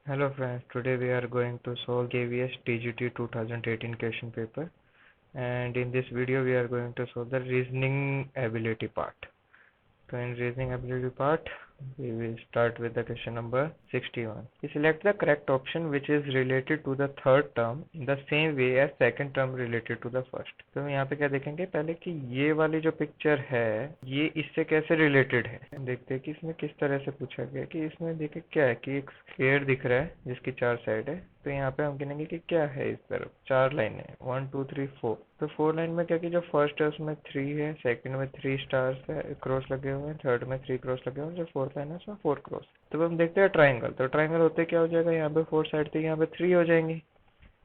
Hello friends, today we are going to solve KVS TGT 2018 question paper, and in this video we are going to solve the reasoning ability part. So in reasoning ability part, we will start with the question number 61. You select the correct option which is related to the third term in the same way as second term related to the first. तो यहाँ पे क्या देखेंगे पहले कि ये वाली जो पिक्चर है ये इससे कैसे रिलेटेड है। देखते हैं कि इसमें किस तरह से पूछा गया कि इसमें देखिए क्या है कि एक स्क्वायर दिख रहा है जिसकी 4 साइड है। तो यहाँ पे हम गिनेंगे कि क्या है इस तरफ 4 लाइन है 1 2 3 4। तो 4 लाइन में क्या कि जो फर्स्ट है उसमें 3 है, सेकंड में 3 स्टार्स है क्रॉस लगे हुए हैं, थर्ड में 3 क्रॉस लगे हुए हैं, जो फोर्थ लाइन है उसमें 4 क्रॉस। तो हम देखते हैं ट्राइंगल। तो ट्राइंगल होते क्या हो जाएगा, यहाँ पे 4 साइड थी यहाँ पे 3 हो जाएंगी।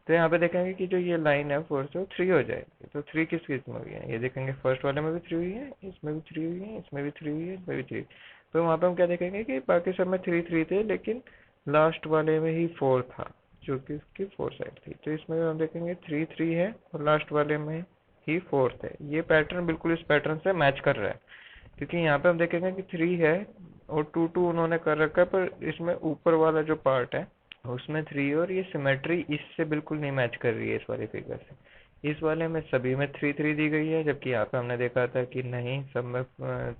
तो यहाँ पे देखेंगे कि जो ये लाइन है 4 से वो 3 हो जाएगी। तो 3 किस किस में हुई है, ये देखेंगे फर्स्ट वाले में भी 3 हुई है, इसमें भी 3 हुई है, इसमें भी 3 हुई है, इसमें भी 3। तो वहाँ पे हम क्या देखेंगे कि बाकी सब में 3 3 थे लेकिन लास्ट वाले में ही 4 था जो कि उसकी 4 साइड थी। तो इसमें हम देखेंगे 3 3 है और लास्ट वाले में ही 4 है। ये पैटर्न बिल्कुल इस पैटर्न से मैच कर रहा है क्योंकि यहाँ पे हम देखेंगे कि 3 है और 2 2 उन्होंने कर रखा है, पर इसमें ऊपर वाला जो पार्ट है उसमें 3 और ये सिमेट्री इससे बिल्कुल नहीं मैच कर रही है इस वाले फिगर से। इस वाले में सभी में 3 3 दी गई है, जबकि यहाँ पे हमने देखा था कि नहीं सब में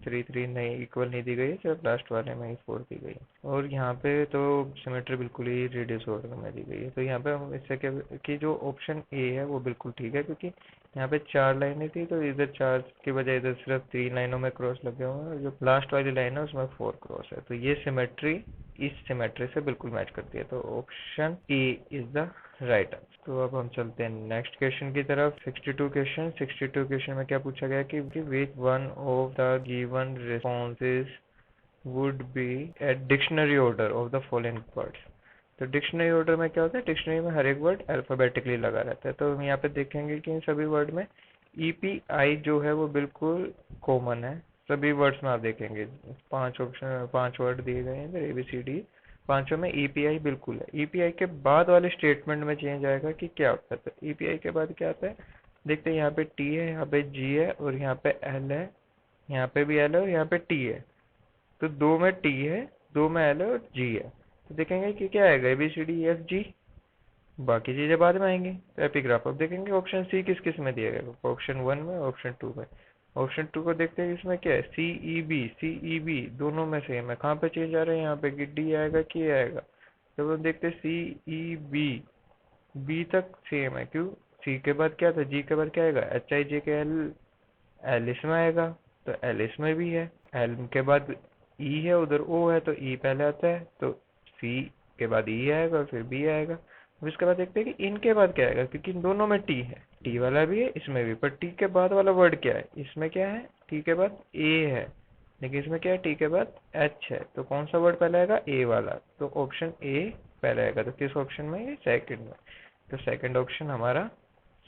3 3 नहीं इक्वल नहीं दी गई है, सिर्फ लास्ट वाले में ही 4 दी गई है। और यहाँ पे तो सिमेट्री बिल्कुल ही रेडियस ऑर्डर में दी गई है। तो यहाँ पे हम इससे क्या कि जो ऑप्शन ए है वो बिल्कुल ठीक है क्योंकि यहाँ पे 4 लाइनें थी तो इधर 4 की बजाय इधर सिर्फ 3 लाइनों में क्रॉस लगे हुए हैं और जो लास्ट वाली लाइन है उसमें 4 क्रॉस है। तो ये सिमेट्री इस सिमेट्री से बिल्कुल मैच करती है। तो option A is the right answer. तो अब हम चलते हैं नेक्स्ट क्वेश्चन की तरफ। 62 क्वेश्चन में क्या पूछा गया कि which one of the given responses would be at dictionary order of the following words. तो डिक्शनरी ऑर्डर में क्या होता है, डिक्शनरी में हर एक वर्ड अल्फाबेटिकली लगा रहता है। तो हम यहाँ पे देखेंगे कि इन सभी वर्ड में ईपीआई जो है वो बिल्कुल कॉमन है। सभी वर्ड्स में आप देखेंगे 5 ऑप्शन 5 वर्ड दिए गए हैं इधर ABCD, पांचों में ईपीआई बिल्कुल है। ईपीआई के बाद वाले स्टेटमेंट में चेंज आएगा कि क्या होता है। तो ईपीआई के बाद क्या आता है, देखते हैं यहाँ पे टी है, यहाँ पे जी है और यहाँ पे एल है, यहाँ पे भी एल है और यहाँ पे टी है। तो 2 में टी है, 2 में एल है और जी है। तो देखेंगे कि क्या आएगा ABCDEFG, बाकी चीजें बाद में आएंगी। तो एपिग्राफ अब देखेंगे ऑप्शन सी किस किस में दिया गया, ऑप्शन 1 में ऑप्शन 2 में। ऑप्शन 2 को देखते हैं इसमें क्या है, CEB दोनों में सेम है। कहाँ पे चेंज आ रहा है, यहाँ पे कि डी आएगा कि आएगा। जब हम देखते हैं CEB बी तक सेम है, क्यों, सी के बाद क्या था, जी के बाद क्या आएगा, HIJKL, एल इसमें आएगा तो एल इसमें भी है। एल के बाद ई है, उधर ओ है तो ई पहले आता है, तो सी के बाद ई आएगा और फिर बी आएगा। अब इसके बाद देखते हैं कि इनके बाद क्या आएगा, क्योंकि इन दोनों में टी है, टी वाला भी है इसमें भी, पर टी के बाद वाला वर्ड क्या है, इसमें क्या है टी के बाद ए है लेकिन इसमें क्या है टी के बाद एच है। तो कौन सा वर्ड पहले आएगा, ए वाला। तो ऑप्शन ए पहले आएगा। तो किस ऑप्शन में, ये सेकंड में। तो सेकंड ऑप्शन हमारा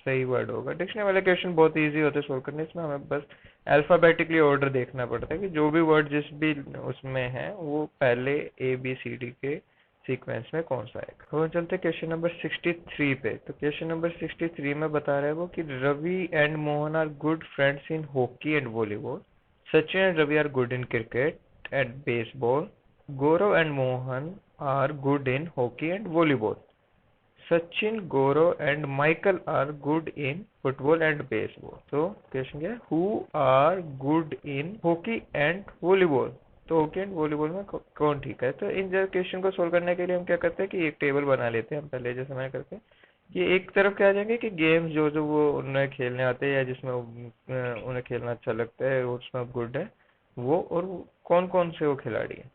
सही वर्ड होगा। डिक्शनरी वाले क्वेश्चन बहुत इजी होते हैं सोल्व करने, इसमें हमें बस अल्फाबेटिकली ऑर्डर देखना पड़ता है कि जो भी वर्ड जिस भी उसमें है वो पहले ABCD के सीक्वेंस में कौन सा है। तो चलते क्वेश्चन नंबर 63 पे। तो क्वेश्चन नंबर 63 में बता रहा है वो कि Ravi and Mohan are good friends in hockey and volleyball, Sachin and Ravi are good in cricket and baseball, Gaurav and Mohan are good in hockey and volleyball, Sachin, Gaurav and Michael are good in football and baseball. तो question क्या है, who are good in hockey and volleyball. तो hockey and volleyball में कौन ठीक है। तो इन question को सोल्व करने के लिए हम क्या करते हैं कि एक टेबल बना लेते हैं हम पहले, जैसे मैं करते हैं ये एक तरफ क्या आ जाएंगे कि गेम्स जो जो वो उन्हें खेलने आते हैं या जिसमें उन्हें खेलना अच्छा लगता है और उसमें गुड है वो, और कौन कौन से वो खिलाड़ी है।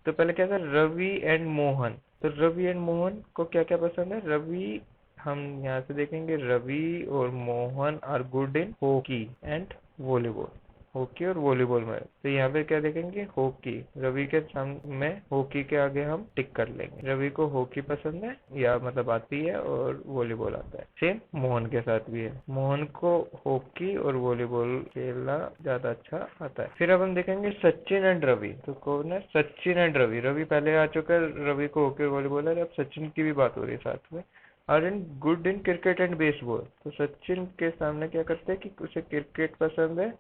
तो पहले क्या था, रवि एंड मोहन। तो रवि एंड मोहन को क्या क्या पसंद है, रवि, हम यहाँ से देखेंगे रवि और Mohan are good in hockey and volleyball, hockey और वॉलीबॉल में। तो यहाँ पे क्या देखेंगे, हॉकी, रवि के सामने हॉकी के आगे हम टिक कर लेंगे। रवि को हॉकी पसंद है या मतलब आती है और वॉलीबॉल आता है। सेम मोहन के साथ भी है, मोहन को हॉकी और वॉलीबॉल खेलना ज्यादा अच्छा आता है। फिर अब हम देखेंगे सचिन एंड रवि। तो कौन है, सचिन एंड रवि। रवि पहले आ चुका है, रवि को हॉकी और वॉलीबॉल है, अब सचिन की भी बात हो रही है साथ में। Are in good in cricket and baseball. तो सचिन के सामने क्या करते हैं कि उसे क्रिकेट पसंद है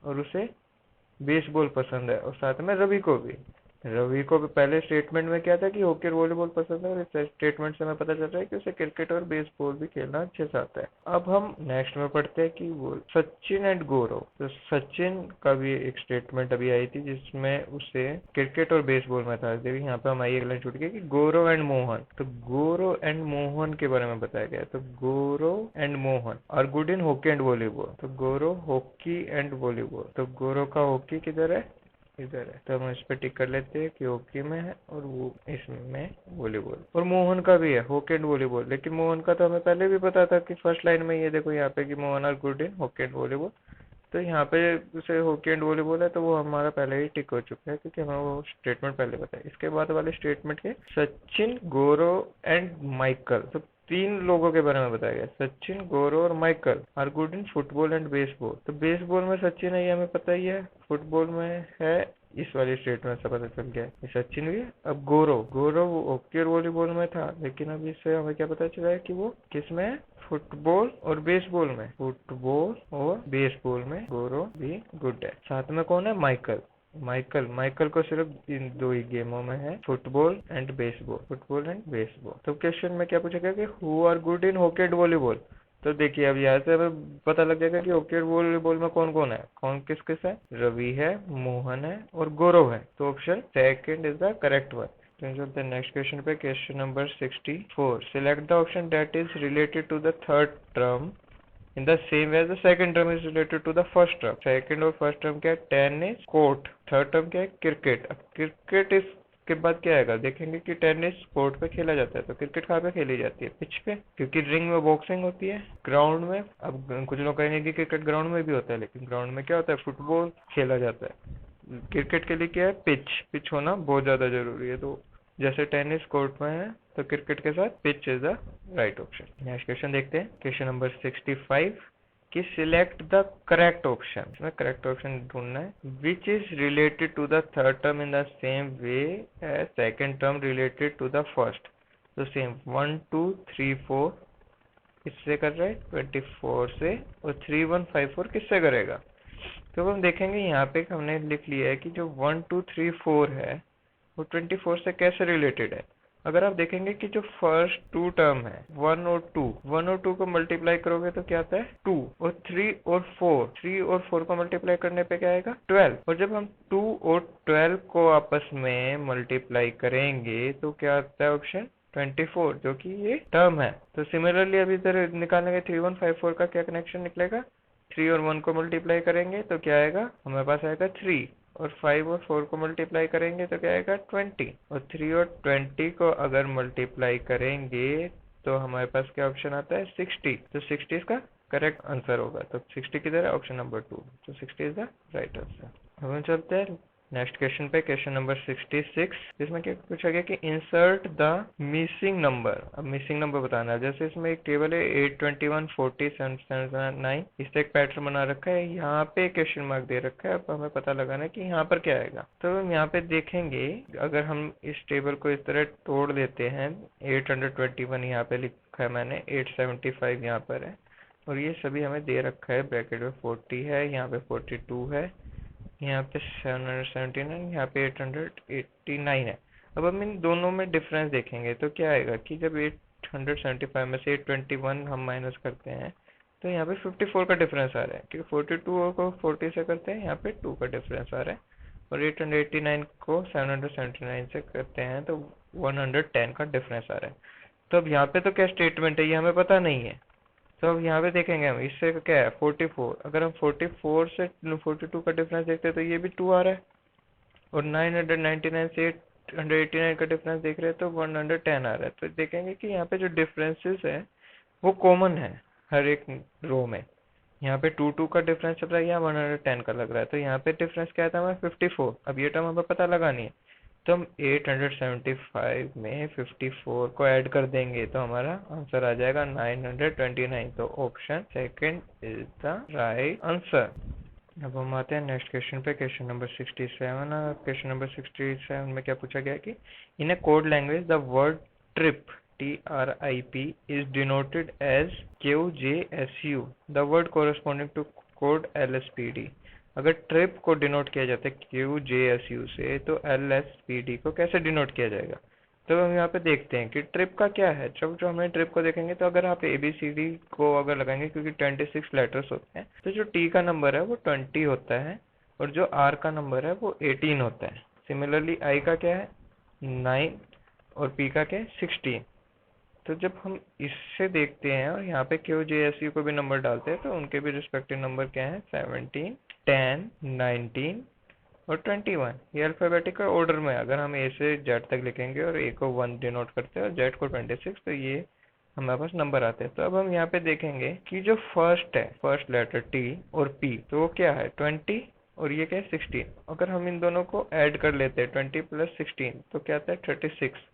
और उसे बेसबॉल पसंद है, और साथ में रवि को भी। रवि को पहले स्टेटमेंट में क्या था कि हॉकी और वॉलीबॉल पसंद है, और इस स्टेटमेंट से हमें पता चल रहा है कि उसे क्रिकेट और बेसबॉल भी खेलना अच्छे से आता है। अब हम नेक्स्ट में पढ़ते हैं कि वो सचिन एंड गौरव। तो सचिन का भी एक स्टेटमेंट अभी आई थी जिसमें उसे क्रिकेट और बेसबॉल में था। देखिए यहाँ पे हमारी एक लाइन छूट गई कि गौरव एंड मोहन। तो गौरव एंड मोहन के बारे में बताया गया है। तो Gaurav and Mohan are good in hockey and volleyball. तो गौरव हॉकी एंड वॉलीबॉल। तो गौरव का हॉकी किधर है, इधर है, तो हम इस पे टिक कर लेते हैं कि हॉकी में है और वो इसमें वॉलीबॉल। और मोहन का भी है हॉकी एंड वॉलीबॉल, लेकिन मोहन का तो हमें पहले भी पता था कि फर्स्ट लाइन में ये देखो यहाँ पे कि Mohan are good in hockey and volleyball. तो यहाँ पे उसे हॉकी एंड वॉलीबॉल है, तो वो हमारा पहले ही टिक हो चुका है क्योंकि हमें वो स्टेटमेंट पहले पता है। इसके बाद वाले स्टेटमेंट के सचिन, गौरव एंड माइकल। तो तीन लोगों के बारे में बताया गया, सचिन, गौरव और Michael are good in football and baseball. तो बेसबॉल में सचिन है, ये हमें पता ही है। फुटबॉल में है, इस वाली स्टेटमेंट से पता चल गया है सचिन भी है। अब गौरव, गौरव हॉकी और वॉलीबॉल में था, लेकिन अब इससे हमें क्या पता चला है कि वो किस में है, फुटबॉल और बेसबॉल में। फुटबॉल और बेसबॉल में गौरव भी गुड है। साथ में कौन है, माइकल। माइकल, माइकल को सिर्फ इन दो ही गेमों में है, football and baseball. Football and baseball. तो क्वेश्चन में क्या पूछा गया कि who are good in hockey and volleyball. तो देखिए अब यहाँ से हमें पता लग जाएगा कि हॉकी और वॉलीबॉल में कौन कौन है, कौन किस किस है। रवि है, मोहन है और गौरव है। तो option second is the correct one. तो चलते हैं नेक्स्ट क्वेश्चन पे। Question number 64। Select the option that is related to the third term in the same way as the second term is related to the first term। Second और first term क्या है, tennis court. Third term क्या है, cricket. अब cricket इसके बाद क्या आएगा, देखेंगे कि टेनिस कोर्ट पे खेला जाता है, तो क्रिकेट कहाँ पे खेली जाती है, पिच पे, क्योंकि रिंग में बॉक्सिंग होती है। ग्राउंड में, अब कुछ लोग कहेंगे कि क्रिकेट ग्राउंड में भी होता है, लेकिन ग्राउंड में क्या होता है, फुटबॉल खेला जाता है। क्रिकेट के लिए क्या है, पिच, पिच होना बहुत ज्यादा जरूरी है। तो जैसे टेनिस कोर्ट में है, तो क्रिकेट के साथ pitch is the right option. Next question देखते हैं, क्वेश्चन नंबर 65 कि सिलेक्ट द करेक्ट ऑप्शन। इसमें करेक्ट ऑप्शन ढूंढना है। Which is related to the third term in the same way as second term related to the first. तो same 1 2 3 4 किससे कर रहे हैं, 24 से, और 3 1 5 4 किससे करेगा। तो हम देखेंगे यहाँ पे हमने लिख लिया है कि जो 1 2 3 4 है वो 24 से कैसे रिलेटेड है। अगर आप देखेंगे कि जो फर्स्ट टू टर्म है 1 और 2 को मल्टीप्लाई करोगे तो क्या आता है 2, और 3 और 4 को मल्टीप्लाई करने पे क्या आएगा 12। और जब हम 2 और 12 को आपस में मल्टीप्लाई करेंगे तो क्या आता है ऑप्शन 24, जो कि ये टर्म है। तो सिमिलरली अभी इधर निकालेंगे 3 1 5 4 का क्या कनेक्शन निकलेगा, 3 और 1 को मल्टीप्लाई करेंगे तो क्या आएगा, हमारे पास आएगा 3, और 5 और 4 को मल्टीप्लाई करेंगे तो क्या आएगा 20, और 3 और 20 को अगर मल्टीप्लाई करेंगे तो हमारे पास क्या ऑप्शन आता है 60। तो 60 इसका करेक्ट आंसर होगा। तो 60 किधर है, ऑप्शन नंबर 2। तो 60 इज द राइट आंसर। अब हम चलते हैं नेक्स्ट क्वेश्चन पे, क्वेश्चन नंबर 66। इसमें क्या पूछा गया कि इंसर्ट द मिसिंग नंबर। अब मिसिंग नंबर बताना है। जैसे इसमें एक टेबल है 8 21 40 7 इससे एक पैटर्न बना रखा है, यहाँ पे क्वेश्चन मार्क दे रखा है। अब हमें पता लगाना है कि यहाँ पर क्या आएगा। तो हम यहाँ पे देखेंगे, अगर हम इस टेबल को इस तरह तोड़ देते हैं, 821 यहाँ पे लिखा है मैंने, 875 यहाँ पर है, और ये सभी हमें दे रखा है, ब्रैकेट में 40 है, यहाँ पे 42 है, यहाँ पे 779, यहाँ पे 889 है। अब हम इन दोनों में डिफरेंस देखेंगे तो क्या आएगा कि जब 875 में से 821 हम माइनस करते हैं तो यहाँ पे 54 का डिफरेंस आ रहा है, क्योंकि 42 को 40 से करते हैं, यहाँ पे 2 का डिफरेंस आ रहा है, और 889 को 779 से करते हैं तो 110 का डिफरेंस आ रहा है। तो अब यहाँ पे तो क्या स्टेटमेंट है ये हमें पता नहीं है। तो अब यहाँ पे देखेंगे हम, इससे क्या है 44, अगर हम 44 से 42 का डिफरेंस देखते हैं तो ये भी 2 आ रहा है, और 999 से 889 का डिफरेंस देख रहे हैं तो 110 आ रहा है। तो देखेंगे कि यहाँ पे जो डिफरेंसेस है वो कॉमन है हर एक रो में। यहाँ पे 2 का डिफरेंस चल रहा है, यहाँ 110 का लग रहा है, तो यहाँ पे डिफरेंस क्या था हमें 54। अब ये टर्म हमें पता लगानी है, तो हम 875 में 54 को ऐड कर देंगे तो हमारा आंसर आ जाएगा 929। तो option second is the right answer. अब हम आते हैं नेक्स्ट क्वेश्चन पे, क्वेश्चन नंबर 67। क्वेश्चन नंबर 67 में क्या पूछा गया कि in a code language the word trip TRIP is denoted as QJSU, the word corresponding to code LSPD। अगर ट्रिप को डिनोट किया जाता है QJSU से, तो LSPD को कैसे डिनोट किया जाएगा? तो हम यहाँ पे देखते हैं कि ट्रिप का क्या है। जब जो हमें ट्रिप को देखेंगे तो अगर आप ABCD को अगर लगाएंगे, क्योंकि 26 लेटर्स होते हैं, तो जो T का नंबर है वो 20 होता है और जो R का नंबर है वो 18 होता है। सिमिलरली I का क्या है 9 और P का क्या है 16। तो जब हम इससे देखते हैं और यहाँ पे QJSU को भी नंबर डालते हैं, तो उनके भी रिस्पेक्टिव नंबर क्या है 17, 10, 19 और 21। ये अल्फाबेटिकल ऑर्डर में, अगर हम A से Z तक लिखेंगे और A को 1 डिनोट करते हैं और Z को 26, तो ये हमारे पास नंबर आते हैं। तो अब हम यहाँ पे देखेंगे कि जो फर्स्ट है, फर्स्ट लेटर T और P, तो वो क्या है 20 और ये क्या है 16। अगर हम इन दोनों को ऐड कर लेते हैं 20 + 16, तो क्या आता है 36।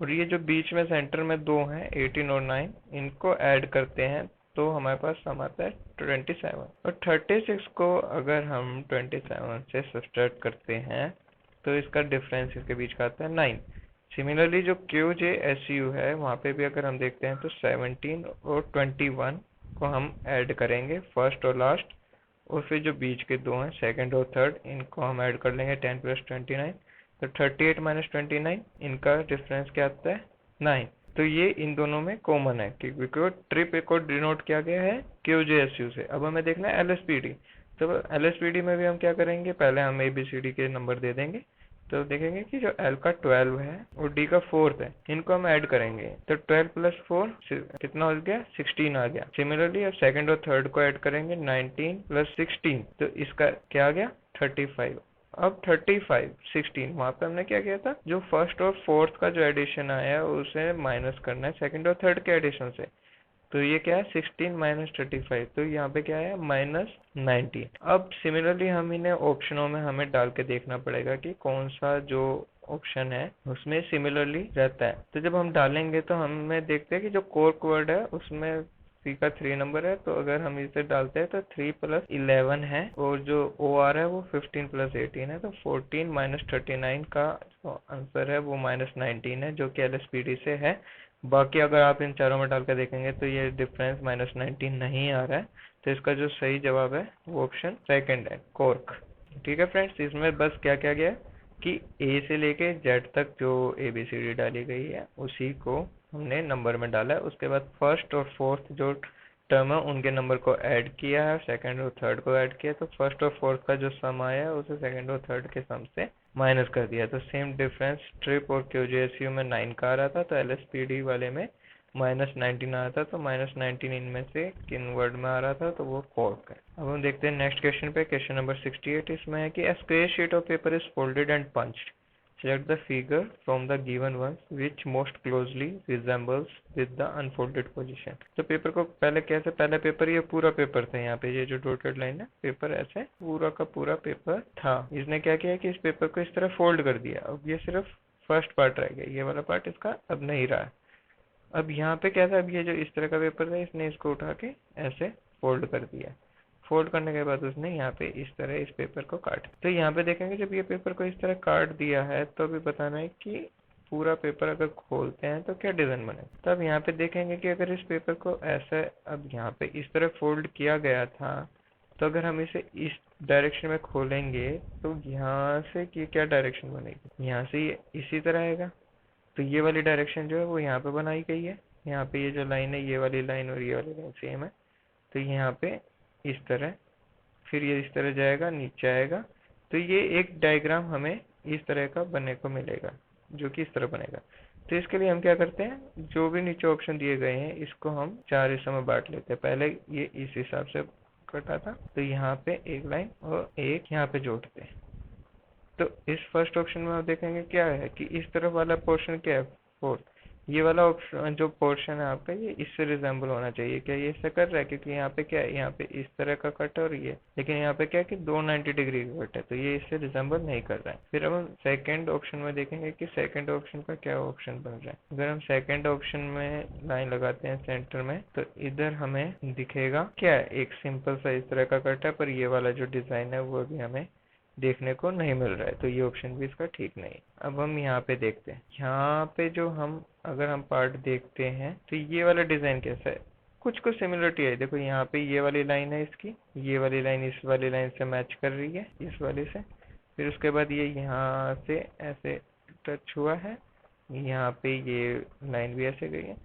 और ये जो बीच में सेंटर में दो हैं 18 और 9, इनको ऐड करते हैं तो हमारे पास सम आता है 27। और 36 को अगर हम 27 से सब्ट्रैक्ट करते हैं तो इसका डिफरेंस इसके बीच का आता है 9। सिमिलरली जो QJSU है वहाँ पे भी अगर हम देखते हैं तो 17 और 21 को हम ऐड करेंगे, फर्स्ट और लास्ट, और फिर जो बीच के दो हैं सेकंड और थर्ड, इनको हम ऐड कर लेंगे 10 + 29, तो 38 - 29, इनका डिफरेंस क्या आता है 9। तो ये इन दोनों में कॉमन है क्योंकि ट्रिप को डिनोट किया गया है QJSU से। अब हमें देखना है LSPD। तो LSPD में भी हम क्या करेंगे, पहले हम ABCD के नंबर दे देंगे। तो देखेंगे कि जो L का 12 है और D का 4 है, इनको हम ऐड करेंगे तो 12 + 4 कितना हो गया 16 आ गया। सिमिलरली अब सेकंड और थर्ड को ऐड करेंगे 19 + 16, तो इसका क्या आ गया 35। अब 35, 16, वहां पे हमने क्या किया था, जो फर्स्ट और फोर्थ का जो एडिशन आया है उसे माइनस करना है सेकंड और थर्ड के एडिशन से। तो ये क्या है 16 - 35, तो यहाँ पे क्या है -19। अब सिमिलरली हम इन्हें ऑप्शनों में हमें डाल के देखना पड़ेगा कि कौन सा जो ऑप्शन है उसमें सिमिलरली रहता है। तो जब हम डालेंगे तो हमें देखते हैं कि जो कोर वर्ड है उसमें C का 3 नंबर है, तो अगर हम इसे डालते हैं तो 3 + 11 है, और जो OR है वो 15 + 18 है, तो 14 - 39 का जो आंसर है वो -19 है, जो कि LSPD से है। बाकी अगर आप इन चारों में डाल कर देखेंगे तो ये डिफरेंस -19 नहीं आ रहा है, तो इसका जो सही जवाब है वो ऑप्शन सेकंड है, कॉर्क। ठीक है फ्रेंड्स, इसमें बस क्या क्या गया कि A से लेके Z तक जो ABCD डाली गई है उसी को हमने नंबर में डाला है। उसके बाद फर्स्ट और फोर्थ जो टर्म है उनके नंबर को ऐड किया है, सेकंड और थर्ड को ऐड किया, तो फर्स्ट और फोर्थ का जो सम आया है उसे सेकंड और थर्ड के सम से माइनस कर दिया। तो सेम डिफरेंस ट्रिप और QJSU में 9 का आ रहा था, तो LSPD वाले में -19 आ रहा था, तो -19 इनमें से किन वर्ड में आ रहा था, तो वो कॉर्क है। अब हम देखते हैं नेक्स्ट क्वेश्चन पे, क्वेश्चन नंबर 68। इसमें है कि a square sheet of paper is folded and punched. Select the figure from the given ones which most closely resembles with the unfolded position. तो पेपर को पहले कैसे, पहले पेपर ये पूरा पेपर था, यहाँ पे ये जो डॉटेड लाइन है पेपर ऐसे पूरा का पूरा पेपर था। इसने क्या किया कि इस पेपर को इस तरह फोल्ड कर दिया। अब ये सिर्फ फर्स्ट पार्ट रह गया, ये वाला पार्ट इसका अब नहीं रहा। अब यहाँ पे क्या था, अब ये जो इस तरह का पेपर था इसने इसको उठा के ऐसे फोल्ड कर दिया। फोल्ड करने के बाद उसने यहाँ पे इस तरह इस पेपर को काट, तो यहाँ पे देखेंगे जब ये पेपर को इस तरह काट दिया है तो अभी बताना है कि पूरा पेपर अगर खोलते हैं तो क्या डिजाइन बने। तो अब यहाँ पे देखेंगे कि अगर इस पेपर को ऐसे अब यहाँ पे इस तरह फोल्ड किया गया था, तो अगर हम इसे इस डायरेक्शन में खोलेंगे तो यहाँ से क्या डायरेक्शन बनेगी, यहाँ से ये इसी तरह आएगा। तो ये वाली डायरेक्शन जो है वो यहाँ पे बनाई गई है, यहाँ पे ये जो लाइन है ये वाली लाइन और ये वाली लाइन सेम है, तो यहाँ पे इस तरह, फिर ये इस तरह जाएगा नीचे आएगा, तो ये एक डायग्राम हमें इस तरह का बनने को मिलेगा जो कि इस तरह बनेगा। तो इसके लिए हम क्या करते हैं, जो भी नीचे ऑप्शन दिए गए हैं इसको हम 4 हिस्सों में बांट लेते हैं। पहले ये इस हिसाब से कटा था, तो यहाँ पे एक लाइन और एक यहाँ पे जोड़ते हैं। तो इस फर्स्ट ऑप्शन में आप देखेंगे क्या है कि इस तरफ वाला पोर्शन क्या है फोर्थ, ये वाला ऑप्शन जो पोर्शन है आपका ये इससे रिजेंबल होना चाहिए। क्या ये इससे कर रहा है, क्योंकि यहाँ पे क्या है, यहाँ पे इस तरह का कट है और ये, लेकिन यहाँ पे क्या है कि 290 डिग्री का कट है, तो ये इससे रिजेंबल नहीं कर रहा है। फिर अब हम सेकंड ऑप्शन में देखेंगे कि सेकंड ऑप्शन का क्या ऑप्शन बन रहा है। अगर हम सेकंड ऑप्शन में लाइन लगाते हैं सेंटर में, तो इधर हमें दिखेगा क्या है, एक सिंपल सा इस तरह का कट है, पर ये वाला जो डिजाइन है वो भी हमें देखने को नहीं मिल रहा है, तो ये ऑप्शन भी इसका ठीक नहीं। अब हम यहाँ पे देखते हैं, यहाँ पे जो हम अगर हम पार्ट देखते हैं तो ये वाला डिजाइन कैसा है, कुछ कुछ सिमिलरिटी है। देखो यहाँ पे ये वाली लाइन है इसकी, ये वाली लाइन इस वाली लाइन से मैच कर रही है, इस वाले से। फिर उसके बाद ये यहाँ से ऐसे टच हुआ है, यहाँ पे ये लाइन भी ऐसे गई है।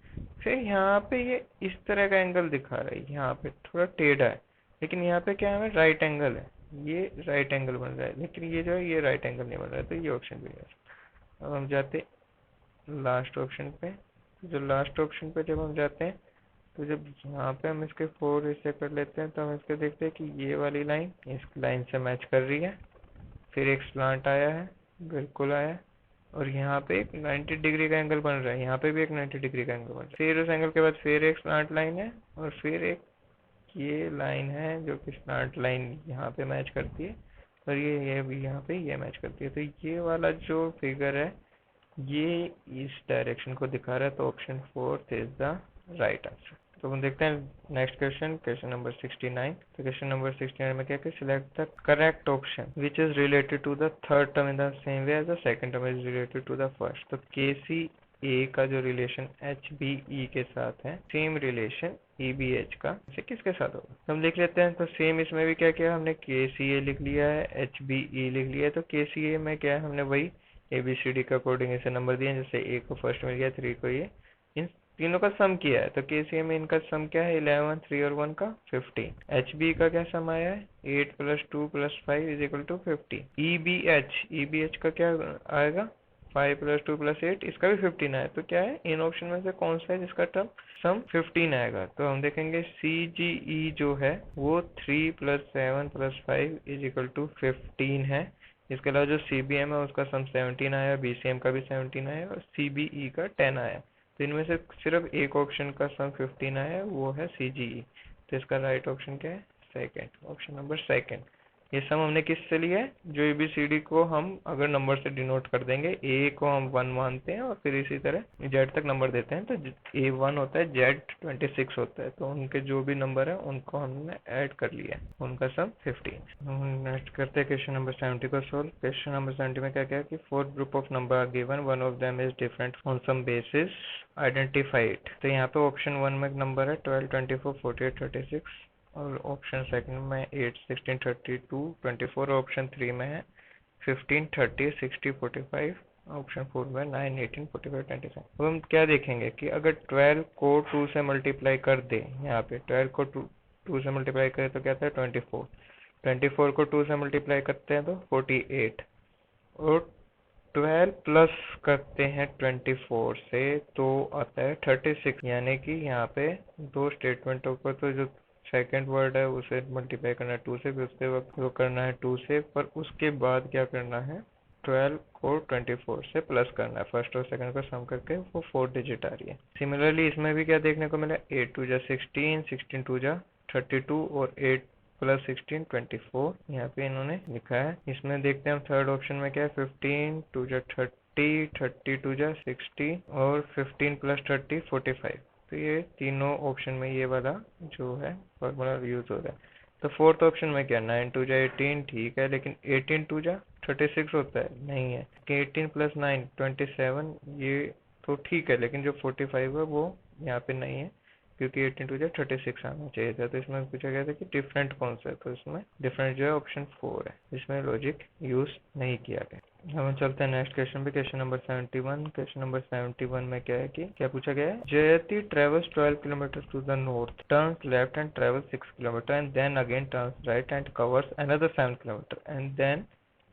फिर यहाँ पे ये इस तरह का एंगल दिखा रहा है, यहाँ पे थोड़ा टेढ़ा है, लेकिन यहाँ पे क्या है, राइट एंगल है, ये राइट एंगल बन रहा है, लेकिन ये जो है ये राइट एंगल नहीं बन रहा है, तो ये ऑप्शन भी है। अब हम जाते लास्ट ऑप्शन पे। जो लास्ट ऑप्शन पे जब हम जाते हैं, तो जब यहाँ पे हम इसके 4 हिस्से कर लेते हैं, तो हम इसके देखते हैं कि ये वाली लाइन इस लाइन से मैच कर रही है। फिर एक स्लांट आया है, बिल्कुल आया है, और यहाँ पे एक 90 डिग्री का एंगल बन रहा है, यहाँ पे भी एक 90 डिग्री का एंगल बन रहा है। फिर उस एंगल के बाद फिर एक स्लांट लाइन है, और फिर एक ये लाइन है जो कि स्लांट लाइन यहाँ पे मैच करती है, और ये भी यहाँ पे ये मैच करती है। तो ये वाला जो फिगर है ये इस डायरेक्शन को दिखा रहा है, तो option 4 is the right answer. तो हम देखते हैं नेक्स्ट क्वेश्चन, क्वेश्चन नंबर 69। तो क्वेश्चन नंबर 69 में क्या है, select the correct option which is related to the third term in the same way as the second term is related to the first. तो KCA का जो relation HBE के साथ है, सेम रिलेशन EBH का से किसके साथ होगा। हम देख लेते हैं। तो सेम इसमें भी क्या किया हमने, KCA लिख लिया है, HBE लिख लिया है। तो KCA में क्या है, हमने वही ABCD के अकॉर्डिंग इसे नंबर दिए, जैसे A को फर्स्ट मिल गया, 3 को ये, इन तीनों का सम किया है। तो KCA में इनका सम क्या है, 11, 3 और 1 का 15। HB का क्या सम आया है, 8 + 2 + 5 = 50। EBH का क्या आएगा, 5 + 2 + 8, इसका भी 15 है। तो क्या है, इन ऑप्शन में से कौन सा है जिसका टर्म सम 15 आएगा। तो हम देखेंगे CGE जो है वो 3 + 7 + 5 = 15 है। इसके अलावा जो CBM है उसका सम 17 आया, BCM का भी 17 आया, और CBE का 10 आया। तो इनमें से सिर्फ एक ऑप्शन का सम 15 आया है, वो है CGE। तो इसका राइट ऑप्शन क्या है, सेकंड, ऑप्शन नंबर सेकंड। ये सम हमने किससे लिया है, जो ABCD को हम अगर नंबर से डिनोट कर देंगे, A को हम 1 मानते हैं और फिर इसी तरह Z तक नंबर देते हैं। तो A1 होता है, Z 26 होता है, तो उनके जो भी नंबर है उनको हमने ऐड कर लिया, उनका सम 15। नेक्स्ट करते हैं क्वेश्चन नंबर 70 को सोल्व। क्वेश्चन नंबर 70 में क्या क्या है कि 4 group of number are given, one of them is different on some basis, identify it. तो यहाँ पे ऑप्शन 1 में नंबर है 12, 24, 48, 36, और ऑप्शन सेकंड में 8, 16, 32, 24, ऑप्शन 3 में है 15, 30, 60, 45, ऑप्शन 4 में 9, 18, 45, 27। अब हम क्या देखेंगे कि अगर 12 को 2 से मल्टीप्लाई कर दे, यहाँ पे 12 को 2 से मल्टीप्लाई करें तो क्या आता है 24, 24 को 2 से मल्टीप्लाई करते हैं तो 48, और 12 प्लस करते हैं 24 से तो आता है 36। यानी कि यहाँ पे दो स्टेटमेंटों को, तो जो सेकंड वर्ड है उसे मल्टीप्लाई करना है 2 से, फिर उसके वक्त वो करना है 2 से, पर उसके बाद क्या करना है, 12 को 24 से प्लस करना है, फर्स्ट और सेकंड को सम करके वो 4 डिजिट आ रही है। सिमिलरली इसमें भी क्या देखने को मिला, 8 2 जा 16, 16 2 जा 32, और 8 + 16 24 यहाँ पे इन्होंने लिखा है। इसमें देखते हैं हम थर्ड ऑप्शन में क्या है, 15 2 जा 30, 30 2 जा 60, और 15 + 30 45। तो ये तीनों ऑप्शन में ये वाला जो है फॉर्मूला यूज हो रहा है। तो फोर्थ ऑप्शन में क्या, 9 2 जा 18, ठीक है, लेकिन 18 2 जा 36 होता है, नहीं है। 18 + 9 27, ये तो ठीक है, लेकिन जो 45 है वो यहाँ पे नहीं है, क्योंकि 18 2 जा 36 आना चाहिए था। तो इसमें पूछा गया था कि डिफरेंट कौन सा है, तो इसमें डिफरेंट जो है ऑप्शन 4 है, इसमें लॉजिक यूज नहीं किया गया। हम चलते हैं नेक्स्ट क्वेश्चन पे, क्वेश्चन नंबर 71। क्वेश्चन नंबर 71 में क्या है कि क्या पूछा गया है, Jayati travels 12 kilometre to the north, turns left and travels 6 kilometre, and then again turns right and covers another 7 kilometre, and then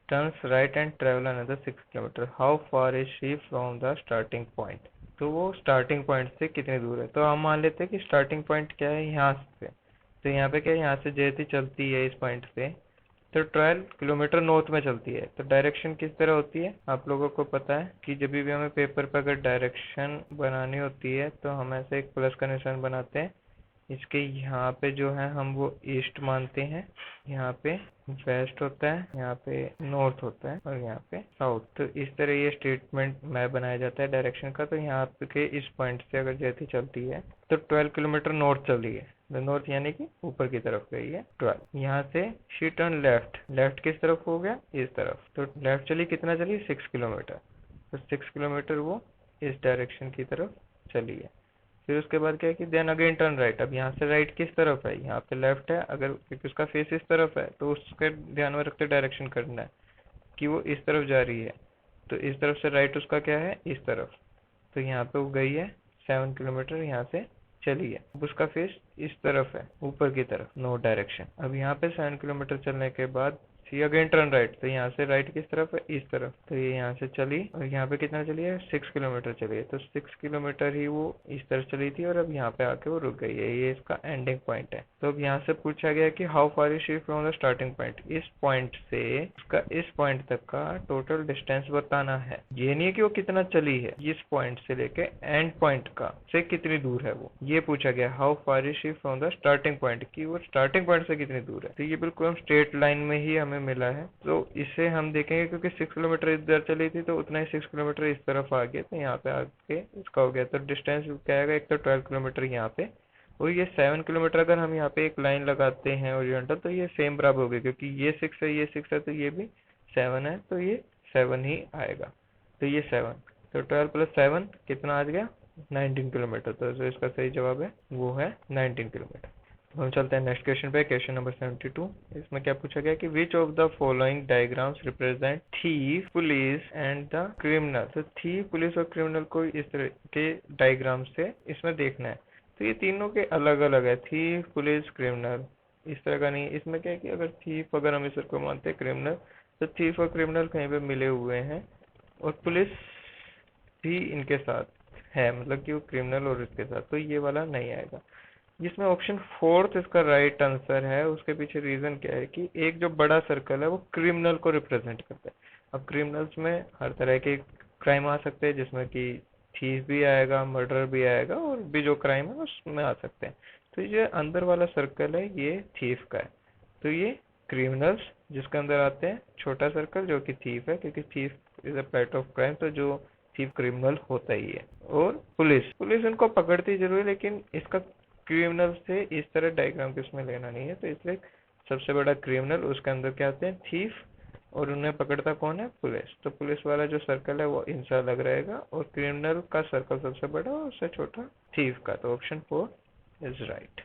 turns right and travel another 6 kilometre. How far is she from the starting point. तो वो starting point से कितनी दूर है। तो हम मान लेते हैं कि स्टार्टिंग पॉइंट क्या है, यहाँ से। तो यहाँ पे क्या है, यहाँ से जयति चलती है इस पॉइंट से, तो 12 किलोमीटर नॉर्थ में चलती है। तो डायरेक्शन किस तरह होती है, आप लोगों को पता है कि जब भी हमें पेपर पर अगर डायरेक्शन बनानी होती है तो हम ऐसे एक प्लस का निशान बनाते हैं। इसके यहाँ पे जो है हम वो ईस्ट मानते हैं, यहाँ पे वेस्ट होता है, यहाँ पे नॉर्थ होता है, और यहाँ पे साउथ। तो इस तरह ये स्टेटमेंट मैप बनाया जाता है डायरेक्शन का। तो यहाँ पे इस पॉइंट से अगर जैसे चलती है तो 12 किलोमीटर नॉर्थ चल रही है, नॉर्थ यानी कि ऊपर की तरफ गई है 12। यहाँ से शी टर्न लेफ्ट, लेफ्ट किस तरफ हो गया, इस तरफ। तो लेफ्ट चली, कितना चली, 6 किलोमीटर। तो 6 किलोमीटर वो इस डायरेक्शन की तरफ चली है। फिर उसके बाद क्या है कि देन अगेन टर्न राइट। अब यहाँ से राइट किस तरफ है, यहाँ पे लेफ्ट है, अगर क्योंकि उसका फेस इस तरफ है तो उसके ध्यान में रखते डायरेक्शन करना है कि वो इस तरफ जा रही है। तो इस तरफ से राइट उसका क्या है, इस तरफ। तो यहाँ पे वो गई है 7 किलोमीटर, यहाँ से चली है। अब उसका फेस इस तरफ है, ऊपर की तरफ, नो डायरेक्शन। अब यहाँ पे 7 किलोमीटर चलने के बाद सी अगेन टर्न राइट। तो यहाँ से राइट किस तरफ है, इस तरफ। तो ये यहाँ से चली और यहाँ पे कितना चली है, 6 किलोमीटर चली है। तो 6 किलोमीटर ही वो इस तरफ चली थी और अब यहाँ पे आके वो रुक गई है। ये इसका एंडिंग पॉइंट है। तो अब यहाँ से पूछा गया कि how far is she from the starting point. इस पॉइंट से उसका इस पॉइंट तक का टोटल डिस्टेंस बताना है। ये नहीं है कि वो कितना चली है, इस पॉइंट से लेके एंड पॉइंट का से कितनी दूर है वो, ये पूछा गया। How far is she from the starting point, कि वो स्टार्टिंग पॉइंट से कितनी दूर है। तो ये बिल्कुल हम स्ट्रेट लाइन में ही हमें मिला है। तो इसे हम देखेंगे क्योंकि 6 किलोमीटर इधर चली थी तो उतना ही 6 किलोमीटर इस तरफ आ गया। तो यहाँ पे आके इसका हो गया। तो डिस्टेंस क्या आएगा, एक तो 12 किलोमीटर यहाँ पे, और ये 7 किलोमीटर। अगर हम यहाँ पे एक लाइन लगाते हैं ओरिजेंटल तो ये सेम बराबर हो गया, क्योंकि ये 6 है, ये 6 है, तो ये भी 7 है, तो ये 7 ही आएगा। तो ये 7, तो 12 + 7 कितना आ गया, 19 किलोमीटर। तो जो इसका सही जवाब है वो है 19 किलोमीटर। हम चलते हैं नेक्स्ट क्वेश्चन पे, क्वेश्चन नंबर 72। इसमें क्या पूछा गया कि which of the following diagrams represent thief, police and the criminal. तो थीफ, पुलिस और क्रिमिनल को इस तरह के डायग्राम से इसमें देखना है। तो ये तीनों के अलग अलग है, थीफ, पुलिस, क्रिमिनल। इस तरह का नहीं। इसमें क्या है कि अगर थीफ, अगर हम इस को मानते हैं क्रिमिनल, तो थीफ और क्रिमिनल कहीं पे मिले हुए हैं और पुलिस भी इनके साथ है, मतलब कि वो क्रिमिनल और इसके साथ, तो ये वाला नहीं आएगा। जिसमें ऑप्शन 4 इसका राइट आंसर है। उसके पीछे रीजन क्या है कि एक जो बड़ा सर्कल है वो क्रिमिनल को रिप्रेजेंट करता है। अब क्रिमिनल्स में हर तरह के क्राइम आ सकते हैं, जिसमें कि थीफ भी आएगा, मर्डर भी आएगा, और भी जो क्राइम है उसमें आ सकते हैं। तो ये अंदर वाला सर्कल है, ये थीफ का है। तो ये क्रिमिनल्स जिसके अंदर आते हैं, छोटा सर्कल जो कि थीफ है, क्योंकि thief is a part of crime, तो जो थीफ क्रिमिनल होता ही है। और पुलिस, पुलिस उनको पकड़ती जरूर है, लेकिन इसका क्रिमिनल से इस तरह डायग्राम के उसमें लेना नहीं है। तो इसलिए सबसे बड़ा क्रिमिनल, उसके अंदर क्या आते हैं, थीफ, और उन्हें पकड़ता कौन है, पुलिस। तो पुलिस वाला जो सर्कल है वो इनसे अलग रहेगा, और क्रिमिनल का सर्कल सबसे बड़ा और उससे छोटा थीफ का। तो ऑप्शन 4 इज राइट।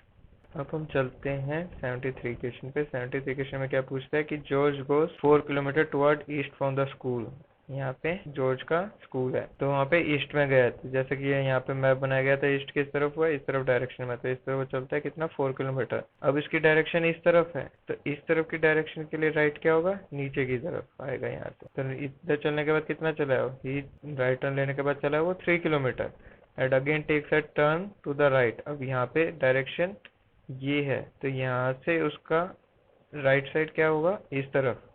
अब हम चलते हैं 73 क्वेश्चन पे। 73 क्वेश्चन में क्या पूछता है कि George goes 4 kilometre toward east from the school. यहाँ पे जॉर्ज का स्कूल है, तो वहाँ पे ईस्ट में गया था। जैसे कि यहाँ पे मैप बनाया गया था, ईस्ट किस तरफ हुआ, इस तरफ डायरेक्शन में। तो इस तरफ वो चलता है कितना, 4 किलोमीटर। अब इसकी डायरेक्शन इस तरफ है, तो इस तरफ की डायरेक्शन के लिए राइट क्या होगा, नीचे की तरफ आएगा यहाँ से। तो इधर चलने के बाद कितना चला है, राइट टर्न लेने के बाद चला है वो 3 kilometre, and again takes a turn to the right. अब यहाँ पे डायरेक्शन ये है, तो यहाँ से उसका राइट साइड क्या होगा, इस तरफ,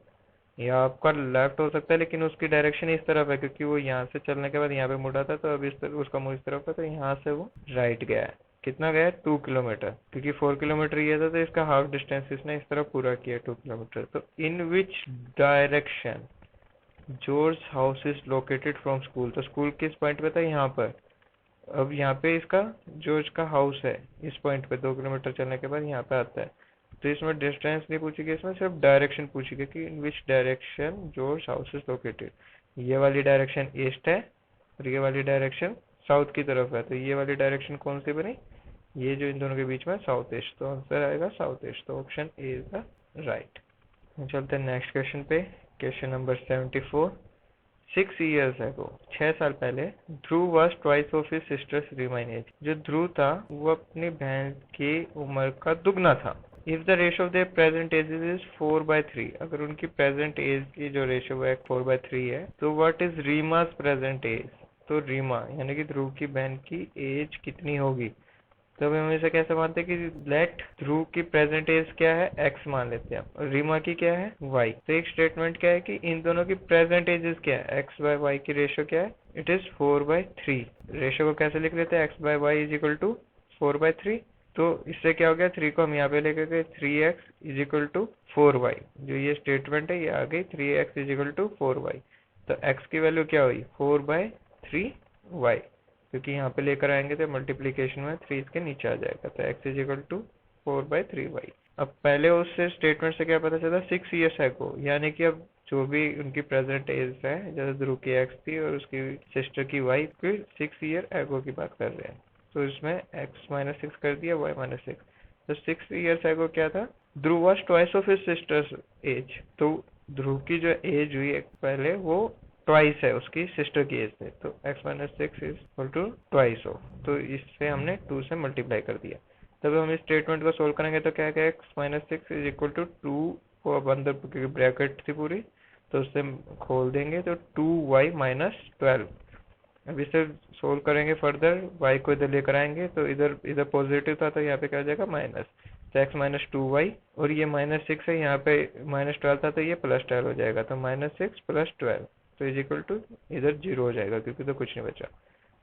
या आपका लेफ्ट हो सकता है, लेकिन उसकी डायरेक्शन इस तरफ है, क्योंकि वो यहाँ से चलने के बाद यहाँ पे मुड़ा था, तो अब इस तरफ उसका मुंह इस तरफ है, तो यहाँ से वो राइट गया है। कितना गया है, 2 किलोमीटर, क्योंकि 4 किलोमीटर ये था, तो इसका हाफ डिस्टेंस इसने इस तरफ पूरा किया 2 किलोमीटर। तो in which direction George house is located from school. तो स्कूल किस पॉइंट पे था, यहाँ पर। अब यहाँ पे इसका जॉर्ज का हाउस है इस पॉइंट पे, 2 किलोमीटर चलने के बाद यहाँ पे आता है। तो इसमें डिस्टेंस नहीं पूछेगी, इसमें सिर्फ डायरेक्शन पूछेगी कि in which direction George house is located. ये वाली डायरेक्शन ईस्ट है और ये वाली डायरेक्शन साउथ की तरफ है। तो ये वाली डायरेक्शन कौन सी बनी, ये जो इन दोनों के बीच में, साउथ ईस्ट। तो आंसर आएगा साउथ ईस्ट। तो option A is the right. चलते हैं नेक्स्ट क्वेश्चन पे, क्वेश्चन नंबर 74। 6 years ago, 6 साल पहले, Dhruv was twice of his sisters remain age. जो ध्रुव था वो अपनी बहन की उम्र का दुगना था। If the ratio of their present ages is 4/3, अगर उनकी प्रेजेंट एज की जो रेशियो है 4/3 है, तो व्हाट इज रीमास प्रेजेंट एज। तो रीमा यानी कि ध्रुव की बहन की एज कितनी होगी। तो अब हम इसे कैसे मानते हैं कि लेट ध्रुव की प्रेजेंट एज क्या है, x मान लेते हैं, और रीमा की क्या है, y। तो एक स्टेटमेंट क्या है कि इन दोनों की प्रेजेंट एजेस क्या है, x/y की रेशियो क्या है, इट इज 4/3। रेशियो को कैसे लिख लेते हैं, x/y इज इक्वल टू 4/3। तो इससे क्या हो गया, 3 को हम यहाँ पे लेकर गए, 3x is equal to 4y। जो ये स्टेटमेंट है ये आ गई 3x is equal to 4y। तो x की वैल्यू क्या हुई, 4/3y, क्योंकि यहाँ पे लेकर आएंगे तो मल्टीप्लीकेशन में 3 इसके नीचे आ जाएगा। तो x is equal to 4/3y। अब पहले उससे स्टेटमेंट से क्या पता चला, 6 years ago, यानी कि अब जो भी उनकी प्रेजेंट एज है, जैसे ध्रुव की x थी और उसकी सिस्टर की y, फिर 6 year ago की बात कर रहे हैं। तो इसमें x-6 कर दिया, y-6। तो 6 years ago क्या था, ध्रुव was twice of his sister's age। तो ध्रुव की जो एज हुई पहले वो ट्वाइस है उसकी सिस्टर की एज से, तो x-6 is equal to twice of, तो इससे हमने 2 से मल्टीप्लाई कर दिया। तब हम इस स्टेटमेंट को सोल्व करेंगे तो क्या है, x-6 इज इक्वल टू 2 को अब अंदर ब्रैकेट थी पूरी तो उससे खोल देंगे तो 2y-12। अब इसे सोल्व करेंगे फर्दर, y को इधर लेकर आएंगे तो इधर इधर पॉजिटिव था तो यहाँ पे क्या हो जाएगा माइनस, तो x-2y, और ये -6 है, यहाँ पे -12 था तो ये +12 हो जाएगा, तो -6 + 12 तो इज इक्वल टू इधर 0 हो जाएगा क्योंकि तो कुछ नहीं बचा।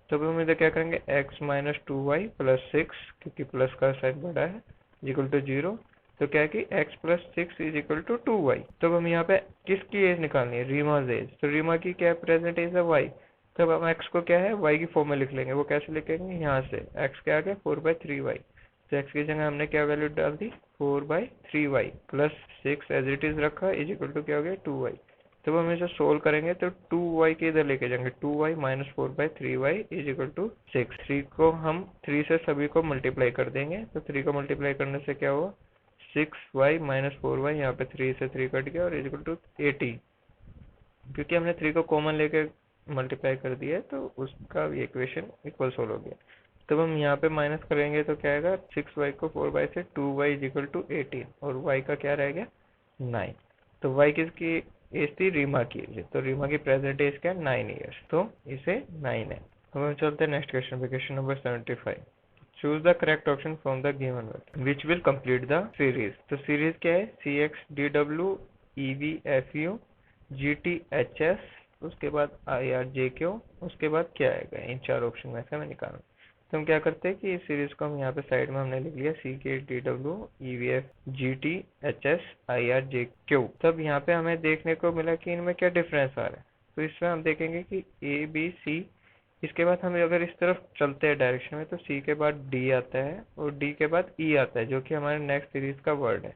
तो अब हम इधर क्या करेंगे, x-2y + 6 क्योंकि प्लस का साइन बड़ा है इज इक्वल टू 0। तो क्या है कि x + 6 is equal to 2y। तो अब हम यहाँ पे किसकी एज निकालनी है, रीमा's एज। तो रीमा की क्या प्रेजेंट एज है y। तो अब हम x को क्या है y की फॉर्म में लिख लेंगे। वो कैसे लिखेंगे, यहाँ से x क्या आ गया 4/3y। तो x की जगह हमने क्या वैल्यू डाल दी 4/3y + 6 एज इट इज रखा इज इक्वल टू क्या हो गया 2y। जब हम इसे सोल्व करेंगे तो 2y के इधर लेके जाएंगे, 2y - 4/3y is equal to 6। 3 को हम 3 से सभी को मल्टीप्लाई कर देंगे, तो 3 को मल्टीप्लाई करने से क्या हुआ 6y - 4y, यहाँ पे 3 से 3 कट गया और इज इक्वल टू 80। क्योंकि हमने 3 को कॉमन लेके मल्टीप्लाई कर दिया तो उसका इक्वेशन इक्वल सोल्व हो गया। तब हम यहाँ पे माइनस करेंगे तो क्या आएगा, 6y को 4y से 2y इज इक्वल टू 18, और y का क्या रह गया 9। तो y किसकी एज थी, रीमा की एज। तो रीमा की प्रेजेंट एज क्या है 9 ईयर्स, तो इसे 9 है। अब हम चलते हैं नेक्स्ट क्वेश्चन पे, question number 75। Choose the correct option from the given word which will complete the series. तो सीरीज क्या है, CX-DW EV-FU GT-HS, उसके बाद IR-JQ, उसके बाद क्या आएगा, इन 4 ऑप्शन में से हमें निकालना। तो हम क्या करते हैं कि इस सीरीज को हम यहाँ पे साइड में हमने लिख लिया CK-DW EVF GT-HS IR-JQ। तब यहाँ पे हमें देखने को मिला कि इनमें क्या डिफरेंस आ रहा है। तो इसमें हम देखेंगे कि ABC, इसके बाद हम अगर इस तरफ चलते हैं डायरेक्शन में तो C के बाद D आता है और D के बाद E आता है, जो कि हमारे नेक्स्ट सीरीज का वर्ड है।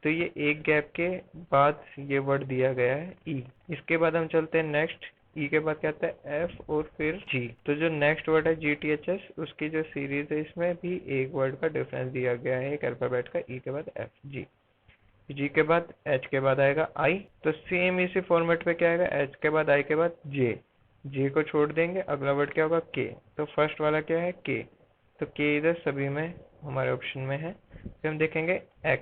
तो ये एक गैप के बाद ये वर्ड दिया गया है E। इसके बाद हम चलते हैं नेक्स्ट, E के बाद क्या आता है F और फिर G। तो जो नेक्स्ट वर्ड है GTHS, उसकी जो सीरीज है इसमें भी एक वर्ड का डिफरेंस दिया गया है, एक अल्फाबेट का, E के बाद F G। G के बाद H के बाद आएगा I। तो सेम इसी फॉर्मेट पे क्या आएगा, H के बाद I के बाद J। J को छोड़ देंगे, अगला वर्ड क्या होगा K। तो फर्स्ट वाला क्या है K, तो K इधर सभी में हमारे ऑप्शन में है। फिर हम देखेंगे X,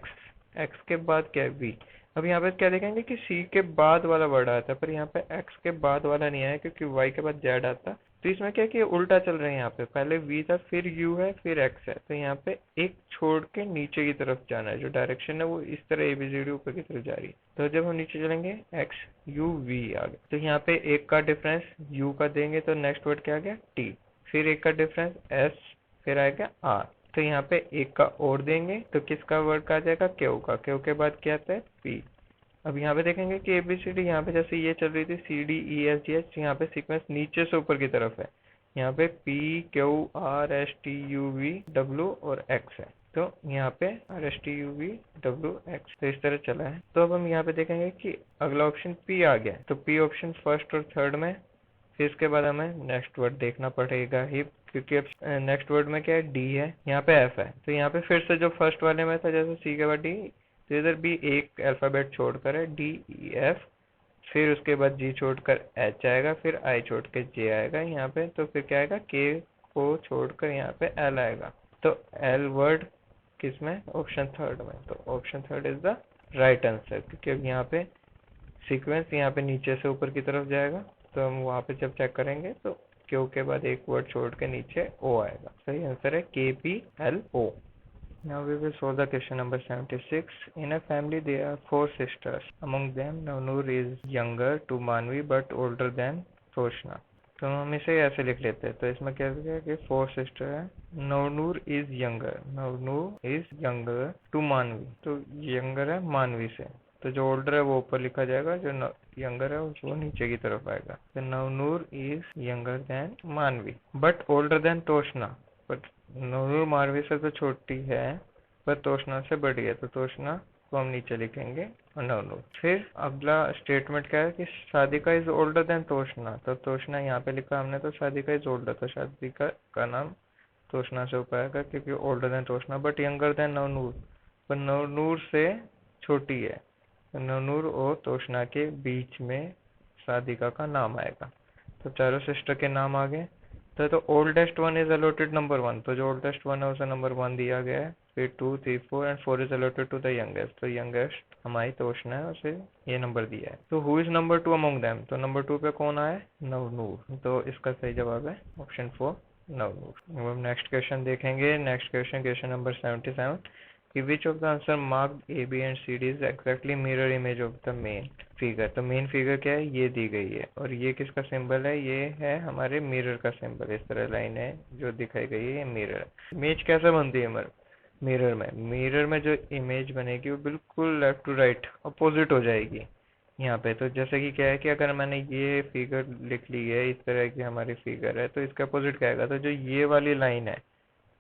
X के बाद क्या है V। अब यहाँ पे क्या देखेंगे कि C के बाद वाला वर्ड आता है, पर यहाँ पे X के बाद वाला नहीं आया क्योंकि Y के बाद Z आता। तो इसमें क्या है कि उल्टा चल रहे हैं, यहाँ पे पहले V था फिर U है फिर X है, तो यहाँ पे एक छोड़ के नीचे की तरफ जाना है, जो डायरेक्शन है वो इस तरह ABCD ऊपर की तरफ जा रही है। तो जब हम नीचे चलेंगे X U V आ गया, तो यहाँ पे एक का डिफरेंस U का देंगे तो नेक्स्ट वर्ड क्या आ गया T, फिर एक का डिफरेंस S, फिर आएगा R। तो यहाँ पे एक का और देंगे तो किसका वर्ड का आ जाएगा, क्यू का। क्यू के बाद क्या आता है P। अब यहाँ पे देखेंगे कि ABCD यहाँ पे जैसे ये चल रही थी CDEFGH, यहाँ पे सीक्वेंस नीचे से ऊपर की तरफ है। यहाँ पे PQRSTUVW और X है, तो यहाँ पे RSTUVWX तो इस तरह चला है। तो अब हम यहाँ पे देखेंगे कि अगला ऑप्शन P आ गया है, तो P ऑप्शन फर्स्ट और थर्ड में। फिर इसके बाद हमें नेक्स्ट वर्ड देखना पड़ेगा ही, क्योंकि अब नेक्स्ट वर्ड में क्या है D है, यहाँ पे F है। तो यहाँ पे फिर से जो फर्स्ट वाले में था जैसे C के बाद D, तो इधर भी एक अल्फाबेट छोड़कर है DEF, फिर उसके बाद G छोड़कर H आएगा, फिर I छोड़ के J आएगा यहाँ पे। तो फिर क्या आएगा, K को छोड़कर यहाँ पे L आएगा। तो L वर्ड किसमें, ऑप्शन थर्ड में। तो option third is the right answer, क्योंकि अब यहाँ पे सीक्वेंस यहाँ पे नीचे से ऊपर की तरफ जाएगा। तो हम वहाँ पे जब चेक करेंगे तो Q के बाद एक वर्ड छोड़ के नीचे O आएगा। सही आंसर है KPLO। Now we will solve the question number 76. In a family there are 4 sisters. Among them Navnoor is younger to Manvi but older than Roshna. तो हम इसे ऐसे लिख लेते हैं। तो इसमें क्या है कि 4 सिस्टर है, नवनूर इज यंगर टू मानवी, तो यंगर है मानवी से। तो जो ओल्डर है वो ऊपर लिखा जाएगा, जो यंगर है वो नीचे की तरफ आएगा। तो Navnoor is younger than Manvi but older than Toshna. But Navnoor Manvi से तो छोटी है पर तोशना से बड़ी है, तो तोशना को हम नीचे लिखेंगे और नवनूर। फिर अगला स्टेटमेंट क्या है कि Sadiqa is older than Toshna. तो तोशना यहाँ पे लिखा हमने, तो सादिका इज ओल्डर, तो सादिका का नाम तोशना से हो पाएगा क्योंकि older than Toshna but younger than Navnoor, पर नवनूर से छोटी है। तो नवनूर और तोशना के बीच में साधिका का नाम आएगा। तो चारों सिस्टर के नाम आ गए। तो oldest one is allotted number 1, तो जो ओल्डेस्ट वन है उसे नंबर 1 दिया गया है। फिर 2, 3, 4 and 4 is allotted to the youngest, तो यंगेस्ट हमारी तोशना है, उसे ये नंबर दिया है। तो who is number 2 among them, तो नंबर 2 पे कौन आया? नवनूर, तो इसका सही जवाब है ऑप्शन 4 नवनूर। अब हम नेक्स्ट क्वेश्चन देखेंगे। नेक्स्ट क्वेश्चन नंबर 77 कि which of the answer marked A, B and C, D is exactly mirror image of the main figure। तो मेन फिगर क्या है? ये दी गई है और ये किसका सिंबल है? ये है हमारे मिरर का सिंबल। इस तरह लाइन है जो दिखाई गई है, ये मिरर। इमेज कैसे बनती है मिरर में जो इमेज बनेगी वो बिल्कुल लेफ्ट टू राइट अपोजिट हो जाएगी यहाँ पे। तो जैसे कि क्या है कि अगर मैंने ये फिगर लिख ली है, इस तरह की हमारी फिगर है, तो इसका अपोजिट क्या आएगा? तो जो ये वाली लाइन है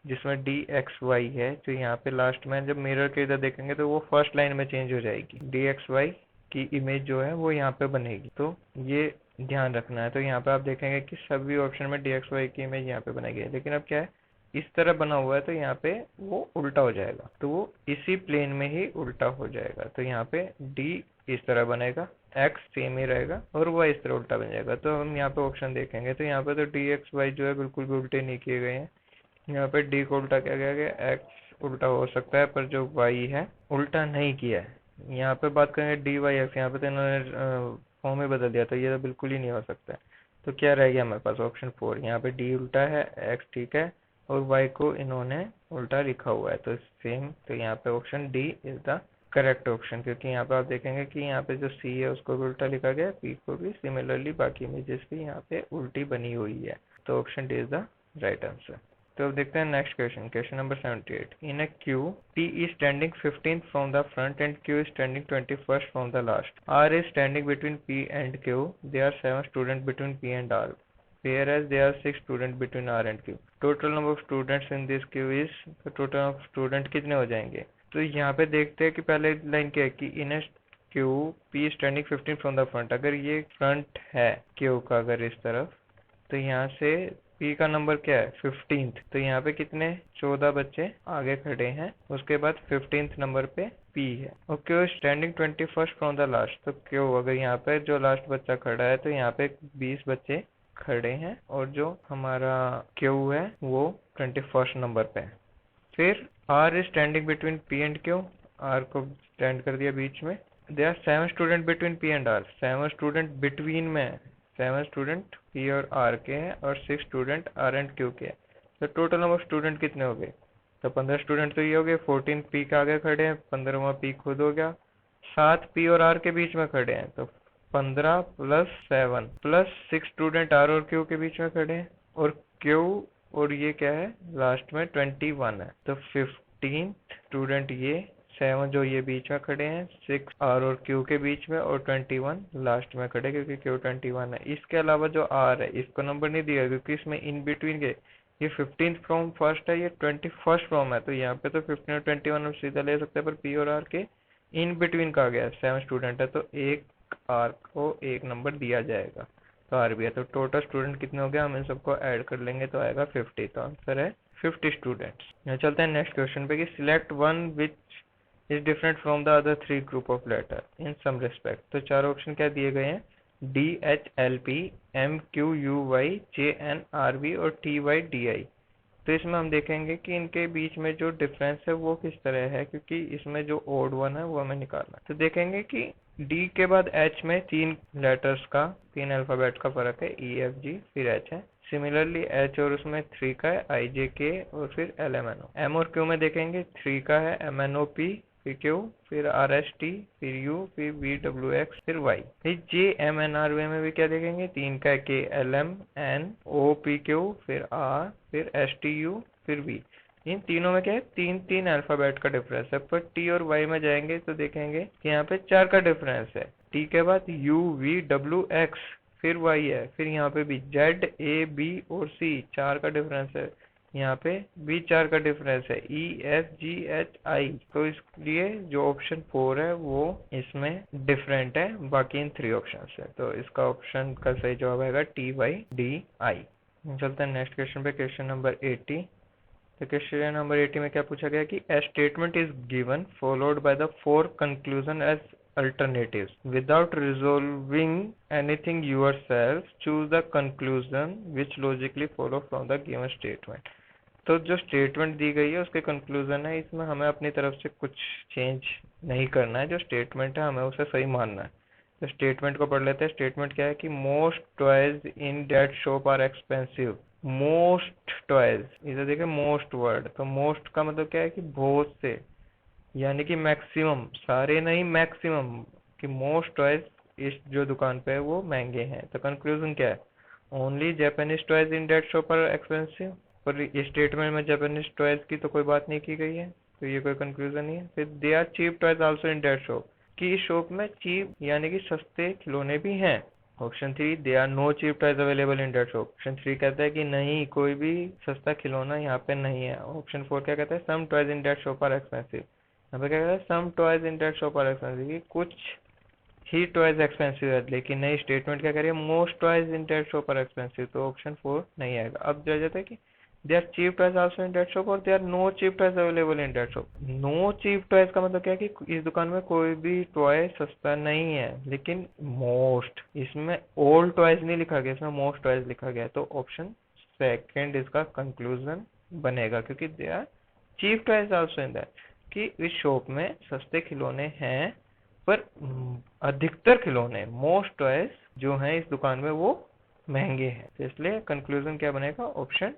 जिसमें डी एक्स वाई है, जो यहाँ पे लास्ट में जब मिरर के इधर देखेंगे तो वो फर्स्ट लाइन में चेंज हो जाएगी। डी एक्स वाई की इमेज जो है वो यहाँ पे बनेगी, तो ये ध्यान रखना है। तो यहाँ पे आप देखेंगे कि सभी ऑप्शन में डी एक्स वाई की इमेज यहाँ पे बनाई गई, लेकिन अब क्या है, इस तरह बना हुआ है तो यहाँ पे वो उल्टा हो जाएगा, तो वो इसी प्लेन में ही उल्टा हो जाएगा। तो यहाँ पे डी इस तरह बनेगा, एक्स सेम ही रहेगा और वाई इस तरह उल्टा बन जाएगा। तो हम यहाँ पे ऑप्शन देखेंगे तो यहाँ पे तो डी एक्स वाई जो है बिल्कुल भी उल्टे नहीं किए गए हैं। यहाँ पे डी को उल्टा किया गया है, एक्स उल्टा हो सकता है पर जो वाई है उल्टा नहीं किया है। यहाँ पे बात करेंगे डी वाई एक्स, यहाँ पे तो इन्होंने फॉर्म ही बदल दिया, तो ये तो बिल्कुल ही नहीं हो सकता है। तो क्या रह गया हमारे पास? ऑप्शन 4। यहाँ पे डी उल्टा है, एक्स ठीक है और वाई को इन्होंने उल्टा लिखा हुआ है, तो सेम। तो यहाँ पे option D is the correct option, क्योंकि यहाँ पे आप देखेंगे कि यहाँ पे जो सी है उसको भी उल्टा लिखा गया है, पी को भी, सिमिलरली बाकी इमेजेस भी यहाँ पे उल्टी बनी हुई है। तो option D is the right answer. तो अब देखते हैं next question number 78। In a Q P is standing 15th from the front and Q is standing 21st from the last. R is standing between P and Q. There are 7 students between P and R, whereas there are 6 students between R and Q. Total number of students in this queue is, तो total of student कितने हो जाएंगे? तो यहाँ पे देखते हैं कि पहले लाइन क्या है कि इन Q P is standing 15 from the front। अगर ये फ्रंट है Q का, अगर इस तरफ, तो यहाँ से P का नंबर क्या है? 15th। तो यहाँ पे कितने? 14 बच्चे आगे खड़े हैं, उसके बाद 15th नंबर पे P है। और Q standing 21st from the last. तो Q अगर यहाँ पे जो लास्ट बच्चा खड़ा है तो यहाँ पे 20 बच्चे खड़े हैं और जो हमारा Q है वो 21st नंबर पे है। फिर R is standing between P and Q, R को स्टैंड कर दिया बीच में। There are 7 student between P and R, 7 student between में, 7 स्टूडेंट P और R के हैं और 6 स्टूडेंट R एंड Q के हैं। तो टोटल नंबर स्टूडेंट कितने हो गए? तो 15 स्टूडेंट तो ये हो गए, 14 P के आगे खड़े हैं, 15वां P खुद हो गया, 7 P और R के बीच में खड़े हैं, तो 15 प्लस 7 प्लस 6 स्टूडेंट R और Q के बीच में खड़े हैं, और Q और ये क्या है लास्ट में 21 है, तो 15 स्टूडेंट ये, 7 जो ये बीच में खड़े हैं, 6 R और Q के बीच में और 21 लास्ट में खड़े क्योंकि Q 21 है। इसके अलावा जो R है इसको नंबर नहीं दिया क्योंकि इसमें इन बिटवीन के, ये 15th फ्रॉम फर्स्ट है, ये 21st फ्रॉम है, तो यहाँ पे तो 15 और 21 हम सीधा ले सकते हैं, पर P और R के इन बिटवीन का गया 7 स्टूडेंट है, तो एक R को एक नंबर दिया जाएगा, तो R भी है। तो टोटल स्टूडेंट कितने हो गए? हम इन सबको ऐड कर लेंगे तो आएगा 50, तो आंसर है 50 स्टूडेंट्स। यहाँ चलते हैं नेक्स्ट क्वेश्चन पे कि select one which is different from the other 3 group of letter in some respect. तो चार ऑप्शन क्या दिए गए हैं? D H L P, M Q U Y, J N R B और T Y D I। तो इसमें हम देखेंगे कि इनके बीच में जो डिफरेंस है वो किस तरह है, क्योंकि इसमें जो ओड वन है वो हमें निकालना है। तो देखेंगे कि D के बाद H में 3 लेटर्स का, 3 अल्फाबेट का फर्क है, E F G फिर H है। सिमिलरली H और उसमें 3 का है, I J K और फिर L M N O। M और Q में देखेंगे 3 का है, M N O P फिर Q फिर R S T फिर U फिर V W X फिर Y। फिर J M N R V में भी क्या देखेंगे? 3 का है, K L M N O P Q फिर R फिर S T U फिर V। इन तीनों में क्या है? 3 अल्फाबेट का डिफरेंस है, पर T और Y में जाएंगे तो देखेंगे कि यहाँ पे 4 का डिफरेंस है। T के बाद U V W X फिर Y है, फिर यहाँ पे भी Z A B और C 4 का डिफरेंस है, यहाँ पे भी 4 का डिफरेंस है, E F G H I। तो इसलिए जो ऑप्शन 4 है वो इसमें डिफरेंट है बाकी इन 3 ऑप्शन से। तो इसका ऑप्शन का सही जवाब आएगा T Y D I। चलते हैं नेक्स्ट क्वेश्चन पे, क्वेश्चन नंबर 80 तो क्वेश्चन नंबर 80 में क्या पूछा गया कि a statement is given followed by the four conclusion as alternatives without resolving anything yourself choose the conclusion which logically follow from the given statement। तो जो statement दी गई है उसके कंक्लूजन है, इसमें हमें अपनी तरफ से कुछ चेंज नहीं करना है। जो स्टेटमेंट है हमें उसे सही मानना है। तो स्टेटमेंट को पढ़ लेते हैं। स्टेटमेंट क्या है कि most toys in that shop are expensive. Most toys, इधर देखिए मोस्ट वर्ड, तो मोस्ट का मतलब क्या है कि बहुत से, यानी कि मैक्सिमम, सारे नहीं मैक्सिमम, कि मोस्ट टॉयज इस जो दुकान पे है वो महंगे हैं। तो कंक्लूजन क्या है, only Japanese toys in that shop are expensive. पर इस स्टेटमेंट में जापानीज टॉयज की तो कोई बात नहीं की गई है, तो ये कोई कंक्लूजन नहीं है। फिर they are cheap toys also in that shop, कि इस शॉप में चीप यानी कि सस्ते खिलौने भी हैं। Option 3, they are no cheap toys available in that shop. Option 3 कहता है कि नहीं, कोई भी सस्ता खिलौना यहाँ पे नहीं है। ऑप्शन 4 क्या कहता है, some toys in that shop are expensive. यहाँ पे क्या कहता है, some toys in that shop are expensive, कुछ ही टॉयज एक्सपेंसिव है। लेकिन नई स्टेटमेंट क्या करिए, most toys in that shop are expensive, तो ऑप्शन 4 नहीं आएगा। अब दिया जाता है कि they are cheap toys also in that shop और they are no cheap toys available in that shop. No cheap toys का मतलब क्या है कि इस दुकान में कोई भी टॉय सस्ता नहीं है। लेकिन मोस्ट, इसमें ओल्ड टॉयज नहीं लिखा गया, इसमें मोस्ट टॉयज लिखा गया है। तो ऑप्शन सेकंड इसका कंक्लूजन बनेगा, क्योंकि they are cheap toys also in that, कि इस शॉप में सस्ते खिलौने हैं, पर अधिकतर खिलौने, मोस्ट टॉयज जो हैं इस दुकान में वो महंगे हैं। तो इसलिए कंक्लूजन क्या बनेगा, ऑप्शन